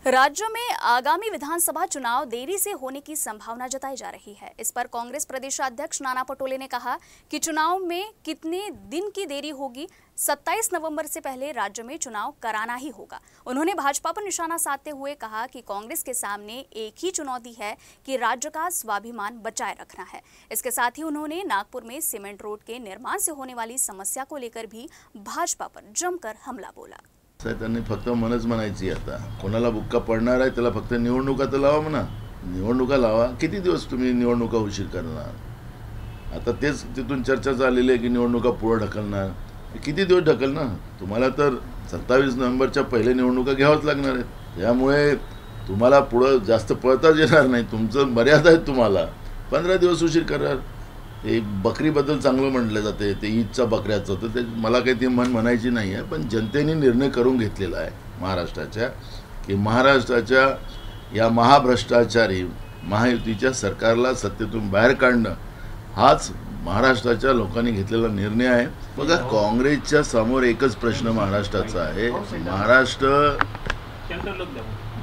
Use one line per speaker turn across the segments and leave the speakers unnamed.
राज्य में आगामी विधानसभा चुनाव देरी से होने की संभावना जताई जा रही है। इस पर कांग्रेस प्रदेशाध्यक्ष नाना पटोले ने कहा कि चुनाव में कितने दिन की देरी होगी, 27 नवंबर से पहले राज्य में चुनाव कराना ही होगा। उन्होंने भाजपा पर निशाना साधते हुए कहा कि कांग्रेस के सामने एक ही चुनौती है कि राज्य का स्वाभिमान बचाए रखना है। इसके साथ ही उन्होंने नागपुर में सीमेंट रोड के निर्माण से होने वाली समस्या को लेकर भी भाजपा पर जमकर हमला बोला।
त्यांनी फक्त मनच म्हणायची, आता कोणाला बुक्का पडणार आहे त्याला फक्त निवडणुका तर लावा म्हणा, निवडणुका लावा। किती दिवस तुम्ही निवडणुका उशीर करणार? आता तेच तिथून चर्चा झालेली आहे की निवडणुका पुढे ढकलणार। किती दिवस ढकलणार? तुम्हाला तर 27 नोव्हेंबरच्या पहिले निवडणुका घ्यावच लागणार आहेत। त्यामुळे तुम्हाला पुढे जास्त पळताच येणार नाही। तुमचं मर्यादा आहे, तुम्हाला 15 दिवस उशीर कराल। एक बकरीबद्दल चांगलं म्हटलं जाते, ते ईदचा बकऱ्याचं, तर ते मला काही ती म्हणायची नाही आहे। पण जनतेने निर्णय करून घेतलेला आहे महाराष्ट्राच्या की महाराष्ट्राच्या या महाभ्रष्टाचारी महायुतीच्या सरकारला सत्तेतून बाहेर काढणं हाच महाराष्ट्राच्या लोकांनी घेतलेला निर्णय आहे। बघा, काँग्रेसच्या समोर एकच प्रश्न महाराष्ट्राचा आहे। महाराष्ट्र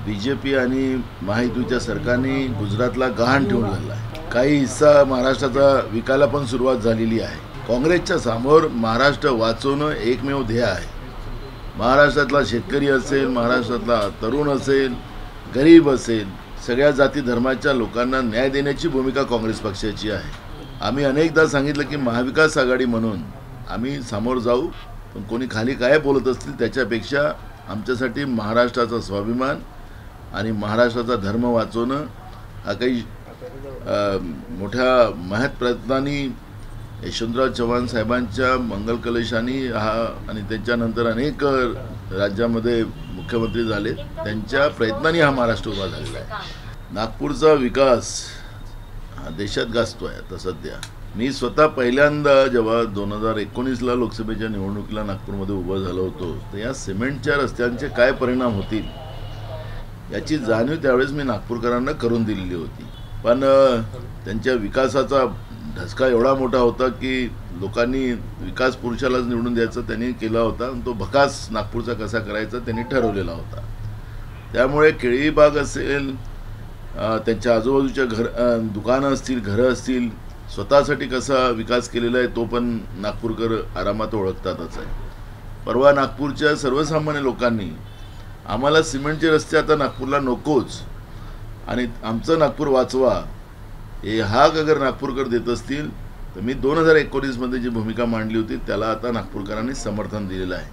बीजेपी आणि महायुतीच्या सरकारने गुजरातला गहाण ठेवलेला आहे। काही हिस्सा महाराष्ट्राचा विकायला पण सुरुवात झालेली आहे। काँग्रेसच्या समोर महाराष्ट्र वाचवणं एकमेव ध्येय आहे। महाराष्ट्रातला शेतकरी असेल, महाराष्ट्रातला तरुण असेल, गरीब असेल, सगळ्या जाती धर्माच्या लोकांना न्याय देण्याची भूमिका काँग्रेस पक्षाची आहे। आम्ही अनेकदा सांगितलं की महाविकास आघाडी म्हणून आम्ही समोर जाऊ, पण कोणी खाली काय बोलत असतील त्याच्यापेक्षा आमच्यासाठी महाराष्ट्राचा स्वाभिमान आणि महाराष्ट्राचा धर्म वाचवणं हा काही मोठ्या महत् प्रयत्नांनी यशवंतराव चव्हाण साहेबांच्या मंगल कलशानी हा आणि त्याच्यानंतर अनेक राज्यामध्ये मुख्यमंत्री झाले, त्यांच्या प्रयत्नांनी हा महाराष्ट्र उभा झालेला आहे। नागपूरचा विकास हा देशात गाजतोय आता सध्या। मी स्वतः पहिल्यांदा जेव्हा 2019ला लोकसभेच्या निवडणुकीला नागपूरमध्ये उभा झालो होतो, तर या सिमेंटच्या रस्त्यांचे काय परिणाम होतील याची जाणीव त्यावेळेस मी नागपूरकरांना करून दिलेली होती। पण त्यांच्या विकासाचा धसका एवढा मोठा होता की लोकांनी विकास पुरुषालाच निवडून द्यायचा त्यांनी केला होता आणि तो भकास नागपूरचा कसा करायचा त्यांनी ठरवलेला होता। त्यामुळे केळीबाग असेल, त्यांच्या आजूबाजूच्या दुकानं असतील, घरं असतील, स्वतःसाठी कसा विकास केलेला आहे तो पण नागपूरकर आरामात ओळखतातच आहे। परवा नागपूरच्या सर्वसामान्य लोकांनी आम्हाला सिमेंटचे रस्ते आता नागपूरला नकोच आणि आमचं नागपूर वाचवा हे हाक अगर नागपूरकर देत असतील तर मी 2019 मध्ये जी भूमिका मांडली होती त्याला आता नागपूरकरांनी समर्थन दिलेलं आहे।